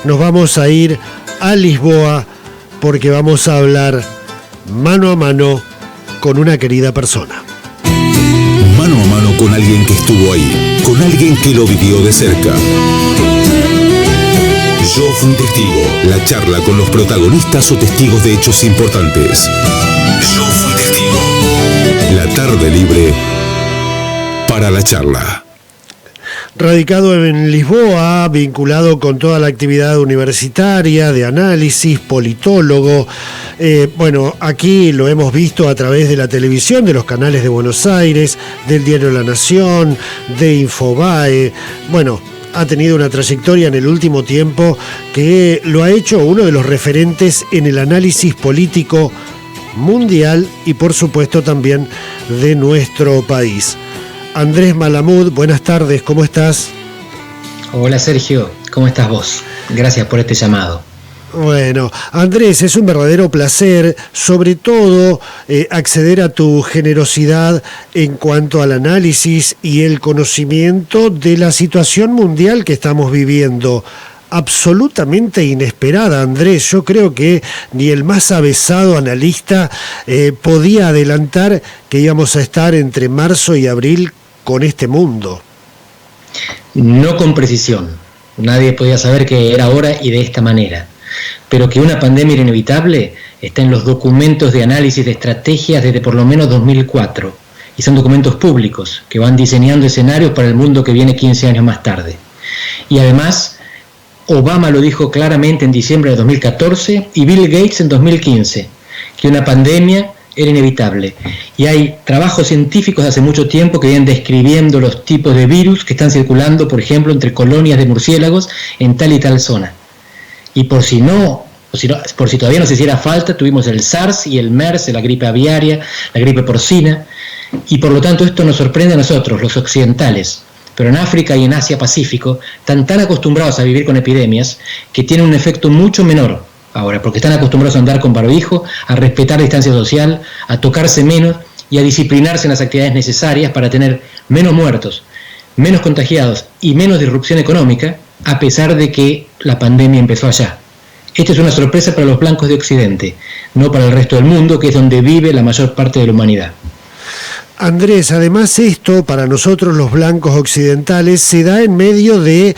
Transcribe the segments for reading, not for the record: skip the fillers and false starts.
nos vamos a ir a Lisboa porque vamos a hablar mano a mano con una querida persona. Mano a mano con alguien que estuvo ahí, con alguien que lo vivió de cerca. Yo fui testigo. La charla con los protagonistas o testigos de hechos importantes. Yo fui testigo. La tarde libre para la charla. Radicado en Lisboa, vinculado con toda la actividad universitaria, de análisis, politólogo. Bueno, aquí lo hemos visto a través de la televisión, de los canales de Buenos Aires, del diario La Nación, de Infobae. Bueno, ha tenido una trayectoria en el último tiempo que lo ha hecho uno de los referentes en el análisis político mundial y por supuesto también de nuestro país. Andrés Malamud, buenas tardes, ¿cómo estás? Hola Sergio, ¿cómo estás vos? Gracias por este llamado. Bueno, Andrés, es un verdadero placer, sobre todo acceder a tu generosidad en cuanto al análisis y el conocimiento de la situación mundial que estamos viviendo. Absolutamente inesperada, Andrés. Yo creo que ni el más avesado analista podía adelantar que íbamos a estar entre marzo y abril con este mundo. No con precisión. Nadie podía saber que era ahora y de esta manera. Pero que una pandemia era inevitable está en los documentos de análisis de estrategias desde por lo menos 2004. Y son documentos públicos que van diseñando escenarios para el mundo que viene 15 años más tarde. Y además, Obama lo dijo claramente en diciembre de 2014 y Bill Gates en 2015, que una pandemia era inevitable. Y hay trabajos científicos de hace mucho tiempo que vienen describiendo los tipos de virus que están circulando, por ejemplo, entre colonias de murciélagos en tal y tal zona. Y por si todavía no se hiciera falta, tuvimos el SARS y el MERS, la gripe aviaria, la gripe porcina, y por lo tanto esto nos sorprende a nosotros, los occidentales. Pero en África y en Asia-Pacífico están tan acostumbrados a vivir con epidemias que tienen un efecto mucho menor ahora, porque están acostumbrados a andar con barbijo, a respetar distancia social, a tocarse menos y a disciplinarse en las actividades necesarias para tener menos muertos, menos contagiados y menos disrupción económica, a pesar de que la pandemia empezó allá. Esta es una sorpresa para los blancos de Occidente, no para el resto del mundo, que es donde vive la mayor parte de la humanidad. Andrés, además esto para nosotros los blancos occidentales se da en medio de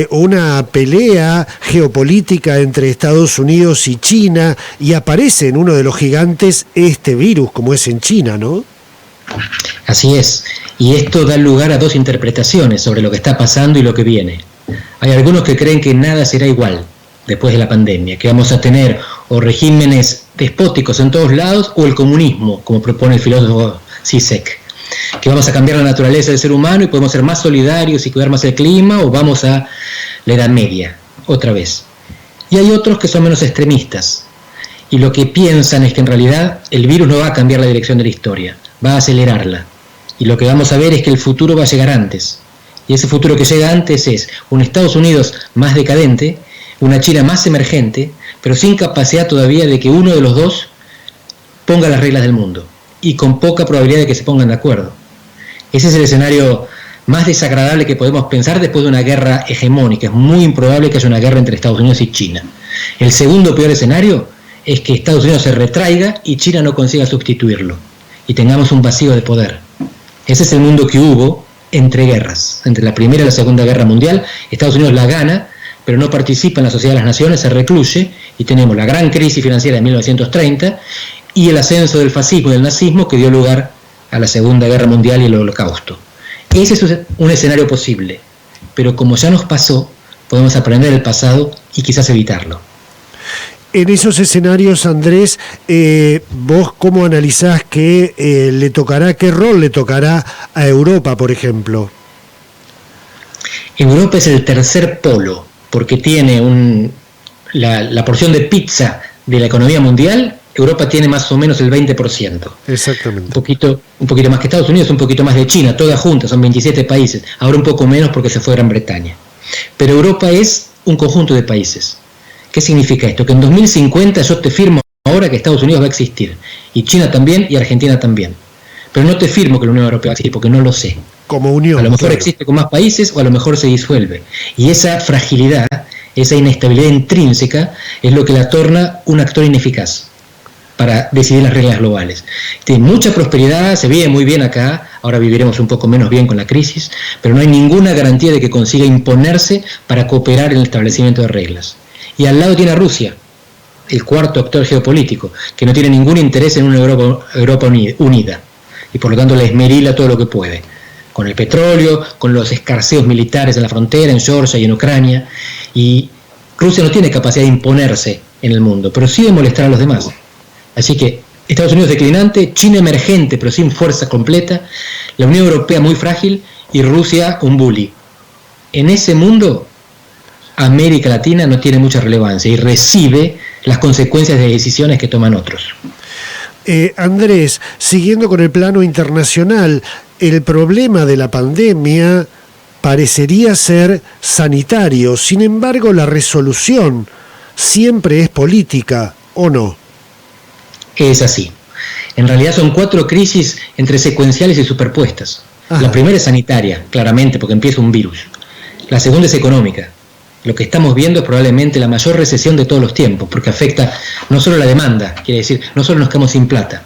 una pelea geopolítica entre Estados Unidos y China y aparece en uno de los gigantes este virus como es en China, ¿no? Así es, y esto da lugar a dos interpretaciones sobre lo que está pasando y lo que viene. Hay algunos que creen que nada será igual después de la pandemia, que vamos a tener o regímenes despóticos en todos lados o el comunismo, como propone el filósofo Zizek, que vamos a cambiar la naturaleza del ser humano y podemos ser más solidarios y cuidar más el clima, o vamos a la Edad Media, otra vez. Y hay otros que son menos extremistas, y lo que piensan es que en realidad el virus no va a cambiar la dirección de la historia, va a acelerarla, y lo que vamos a ver es que el futuro va a llegar antes, y ese futuro que llega antes es un Estados Unidos más decadente, una China más emergente, pero sin capacidad todavía de que uno de los dos ponga las reglas del mundo, y con poca probabilidad de que se pongan de acuerdo. Ese es el escenario más desagradable que podemos pensar después de una guerra hegemónica. Es muy improbable que haya una guerra entre Estados Unidos y China. El segundo peor escenario es que Estados Unidos se retraiga y China no consiga sustituirlo, y tengamos un vacío de poder. Ese es el mundo que hubo entre guerras, entre la Primera y la Segunda Guerra Mundial. Estados Unidos la gana, pero no participa en la Sociedad de las Naciones, se recluye, y tenemos la gran crisis financiera de 1930, y el ascenso del fascismo y del nazismo que dio lugar a la Segunda Guerra Mundial y el Holocausto. Ese es un escenario posible, pero como ya nos pasó, podemos aprender del pasado y quizás evitarlo. En esos escenarios, Andrés, ¿vos cómo analizás qué rol le tocará a Europa, por ejemplo? Europa es el tercer polo, porque tiene la porción de pizza de la economía mundial. Europa tiene más o menos el 20%. Exactamente. Un poquito más que Estados Unidos, un poquito más de China, todas juntas, son 27 países. Ahora un poco menos porque se fue Gran Bretaña. Pero Europa es un conjunto de países. ¿Qué significa esto? Que en 2050 yo te firmo ahora que Estados Unidos va a existir, y China también, y Argentina también. Pero no te firmo que la Unión Europea va a existir, porque no lo sé. Como unión. A lo mejor claro. Existe con más países, o a lo mejor se disuelve. Y esa fragilidad esa inestabilidad intrínseca es lo que la torna un actor ineficaz para decidir las reglas globales. Tiene mucha prosperidad, se vive muy bien acá, ahora viviremos un poco menos bien con la crisis, pero no hay ninguna garantía de que consiga imponerse para cooperar en el establecimiento de reglas. Y al lado tiene a Rusia, el cuarto actor geopolítico, que no tiene ningún interés en una Europa unida, y por lo tanto le esmerila todo lo que puede, con el petróleo, con los escarceos militares en la frontera, en Georgia y en Ucrania, y Rusia no tiene capacidad de imponerse en el mundo, pero sí de molestar a los demás. Así que Estados Unidos declinante, China emergente pero sin fuerza completa, la Unión Europea muy frágil y Rusia un bully. En ese mundo, América Latina no tiene mucha relevancia y recibe las consecuencias de decisiones que toman otros. Andrés, siguiendo con el plano internacional, el problema de la pandemia parecería ser sanitario, sin embargo la resolución siempre es política, ¿o no? Es así. En realidad son 4 crisis entre secuenciales y superpuestas. Ajá. La primera es sanitaria, claramente, porque empieza un virus. La segunda es económica. Lo que estamos viendo es probablemente la mayor recesión de todos los tiempos, porque afecta no solo la demanda, quiere decir, no solo nos quedamos sin plata,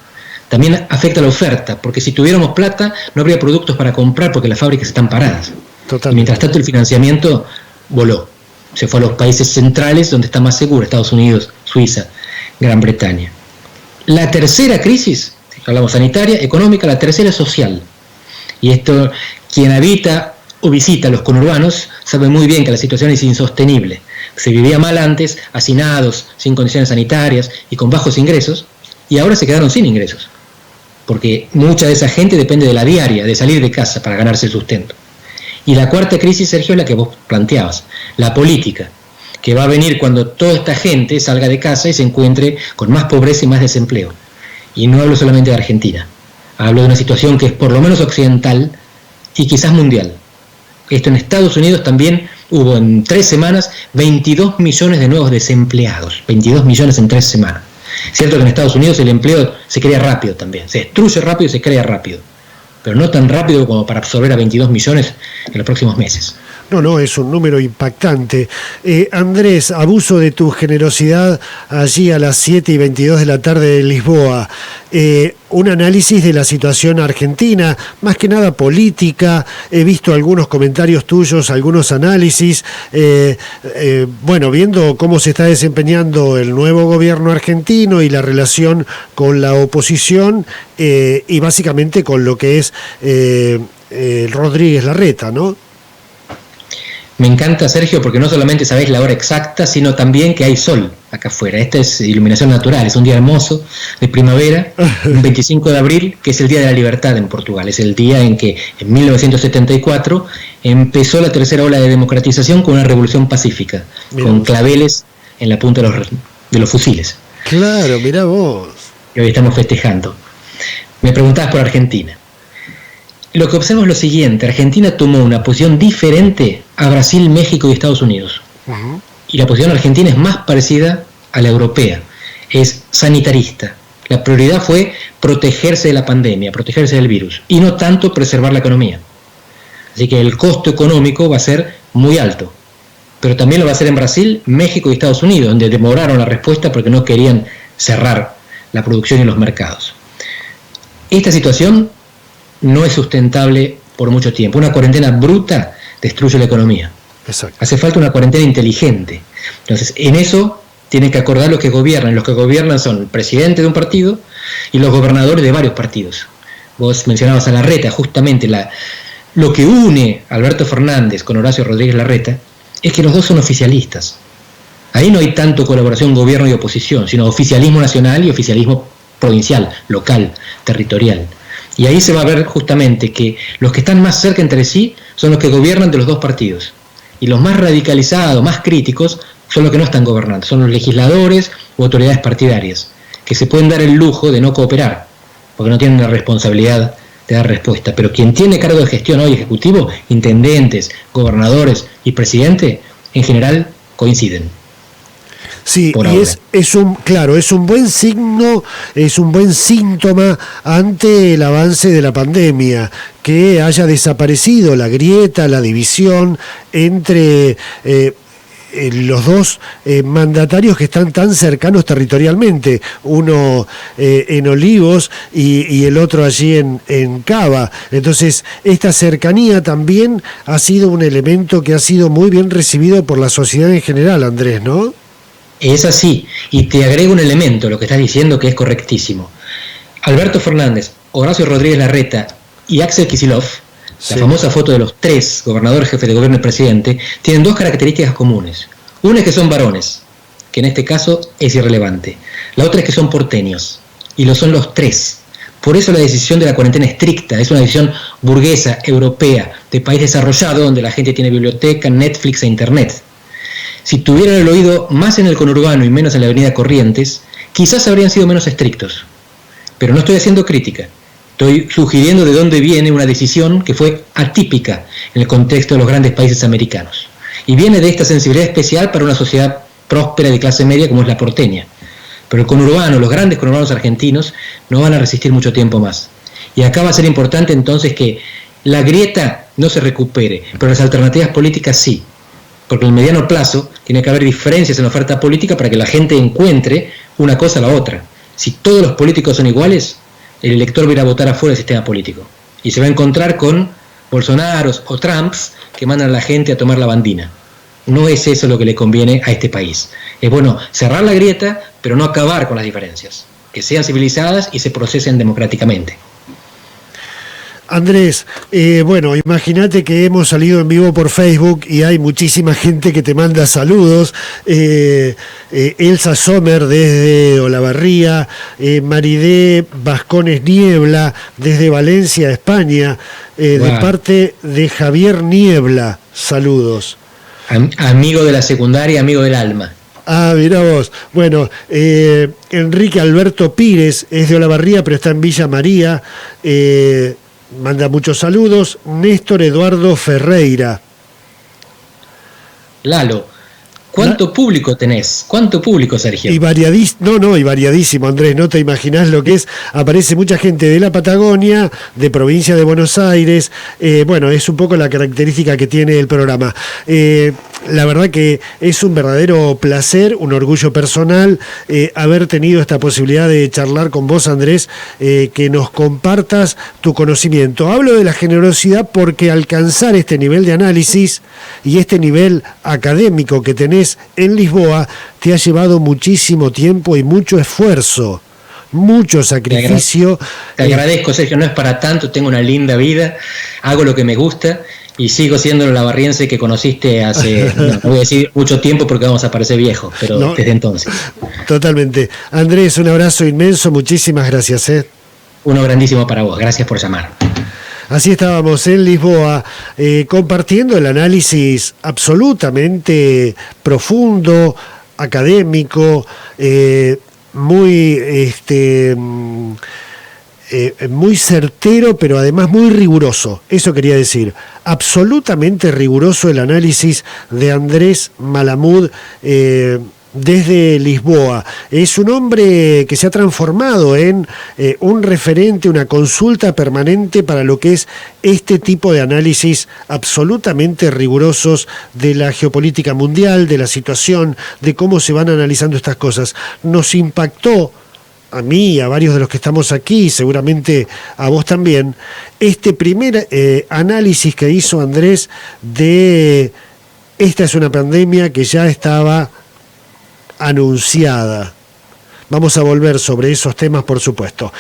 también afecta la oferta, porque si tuviéramos plata no habría productos para comprar porque las fábricas están paradas. Totalmente. Y mientras tanto el financiamiento voló. Se fue a los países centrales donde está más seguro, Estados Unidos, Suiza, Gran Bretaña. La tercera crisis, hablamos sanitaria, económica, la tercera es social. Y esto, quien habita o visita los conurbanos sabe muy bien que la situación es insostenible. Se vivía mal antes, hacinados, sin condiciones sanitarias y con bajos ingresos, y ahora se quedaron sin ingresos. Porque mucha de esa gente depende de la diaria, de salir de casa para ganarse el sustento. Y la cuarta crisis, Sergio, es la que vos planteabas, la política, que va a venir cuando toda esta gente salga de casa y se encuentre con más pobreza y más desempleo. Y no hablo solamente de Argentina, hablo de una situación que es por lo menos occidental y quizás mundial. Esto en Estados Unidos también hubo en 3 semanas 22 millones de nuevos desempleados, 22 millones en 3 semanas. Cierto que en Estados Unidos el empleo se crea rápido también, se destruye rápido y se crea rápido, pero no tan rápido como para absorber a 22 millones en los próximos meses. No, es un número impactante. Andrés, abuso de tu generosidad allí a las 7:22 de la tarde de Lisboa. Un análisis de la situación argentina, más que nada política. He visto algunos comentarios tuyos, algunos análisis. Viendo cómo se está desempeñando el nuevo gobierno argentino y la relación con la oposición y básicamente con lo que es Rodríguez Larreta, ¿no? Me encanta, Sergio, porque no solamente sabéis la hora exacta, sino también que hay sol acá afuera. Esta es iluminación natural, es un día hermoso de primavera, un 25 de abril, que es el Día de la Libertad en Portugal. Es el día en que, en 1974, empezó la tercera ola de democratización con una revolución pacífica, con claveles en la punta de los fusiles. Claro, mirá vos. Y hoy estamos festejando. Me preguntabas por Argentina. Lo que observo es lo siguiente: Argentina tomó una posición diferente a Brasil, México y Estados Unidos. Uh-huh. Y la posición argentina es más parecida a la europea, es sanitarista. La prioridad fue protegerse de la pandemia, protegerse del virus, y no tanto preservar la economía. Así que el costo económico va a ser muy alto, pero también lo va a ser en Brasil, México y Estados Unidos, donde demoraron la respuesta porque no querían cerrar la producción y los mercados. Esta situación no es sustentable por mucho tiempo. Una cuarentena bruta destruye la economía. Exacto. Hace falta una cuarentena inteligente. Entonces, en eso tienen que acordar los que gobiernan. Los que gobiernan son el presidente de un partido y los gobernadores de varios partidos. Vos mencionabas a Larreta, justamente lo que une a Alberto Fernández con Horacio Rodríguez Larreta es que los dos son oficialistas. Ahí no hay tanto colaboración gobierno y oposición, sino oficialismo nacional y oficialismo provincial, local, territorial. Y ahí se va a ver justamente que los que están más cerca entre sí son los que gobiernan de los dos partidos. Y los más radicalizados, más críticos, son los que no están gobernando. Son los legisladores u autoridades partidarias, que se pueden dar el lujo de no cooperar, porque no tienen la responsabilidad de dar respuesta. Pero quien tiene cargo de gestión hoy ejecutivo, intendentes, gobernadores y presidente, en general coinciden. Sí, y es un buen signo, es un buen síntoma ante el avance de la pandemia, que haya desaparecido la grieta, la división entre los dos mandatarios que están tan cercanos territorialmente, uno en Olivos y el otro allí en Cava. Entonces, esta cercanía también ha sido un elemento que ha sido muy bien recibido por la sociedad en general, Andrés, ¿no? Es así, y te agrego un elemento, lo que estás diciendo, que es correctísimo. Alberto Fernández, Horacio Rodríguez Larreta y Axel Kicillof, sí, la famosa foto de los tres gobernadores, jefes de gobierno y presidente, tienen dos características comunes. Una es que son varones, que en este caso es irrelevante. La otra es que son porteños, y lo son los tres. Por eso la decisión de la cuarentena estricta es una decisión burguesa, europea, de país desarrollado, donde la gente tiene biblioteca, Netflix e Internet. Si tuvieran el oído más en el conurbano y menos en la avenida Corrientes, quizás habrían sido menos estrictos. Pero no estoy haciendo crítica, estoy sugiriendo de dónde viene una decisión que fue atípica en el contexto de los grandes países americanos. Y viene de esta sensibilidad especial para una sociedad próspera de clase media como es la porteña. Pero el conurbano, los grandes conurbanos argentinos, no van a resistir mucho tiempo más. Y acá va a ser importante entonces que la grieta no se recupere, pero las alternativas políticas sí. Porque en el mediano plazo tiene que haber diferencias en la oferta política para que la gente encuentre una cosa a la otra. Si todos los políticos son iguales, el elector va a ir a votar afuera del sistema político. Y se va a encontrar con Bolsonaros o Trumps que mandan a la gente a tomar la bandina. No es eso lo que le conviene a este país. Es bueno cerrar la grieta, pero no acabar con las diferencias. Que sean civilizadas y se procesen democráticamente. Andrés, bueno, imagínate que hemos salido en vivo por Facebook y hay muchísima gente que te manda saludos. Elsa Sommer desde Olavarría, Maridé Vascones Niebla desde Valencia, España, wow, de parte de Javier Niebla, saludos. Amigo de la secundaria, amigo del alma. Ah, mirá vos. Bueno, Enrique Alberto Pires es de Olavarría, pero está en Villa María. Manda muchos saludos. Néstor Eduardo Ferreira. Lalo, ¿cuánto público tenés? ¿Cuánto público, Sergio? Y variadísimo, Andrés. No te imaginás lo que es. Aparece mucha gente de la Patagonia, de provincia de Buenos Aires. Bueno, es un poco la característica que tiene el programa. La verdad que es un verdadero placer, un orgullo personal haber tenido esta posibilidad de charlar con vos, Andrés, que nos compartas tu conocimiento. Hablo de la generosidad porque alcanzar este nivel de análisis y este nivel académico que tenés en Lisboa te ha llevado muchísimo tiempo y mucho esfuerzo, mucho sacrificio. Te agradezco, Sergio, no es para tanto, tengo una linda vida, hago lo que me gusta. Y sigo siendo el olavarriense que conociste hace, no voy a decir mucho tiempo porque vamos a parecer viejos, pero no, desde entonces. Totalmente. Andrés, un abrazo inmenso, muchísimas gracias. Uno grandísimo para vos, gracias por llamar. Así estábamos en Lisboa, compartiendo el análisis absolutamente profundo, académico, muy certero, pero además muy riguroso. Eso quería decir. Absolutamente riguroso el análisis de Andrés Malamud desde Lisboa. Es un hombre que se ha transformado en un referente, una consulta permanente para lo que es este tipo de análisis absolutamente rigurosos de la geopolítica mundial, de la situación, de cómo se van analizando estas cosas. Nos impactó a mí y a varios de los que estamos aquí, seguramente a vos también, este primer análisis que hizo Andrés de esta es una pandemia que ya estaba anunciada. Vamos a volver sobre esos temas, por supuesto.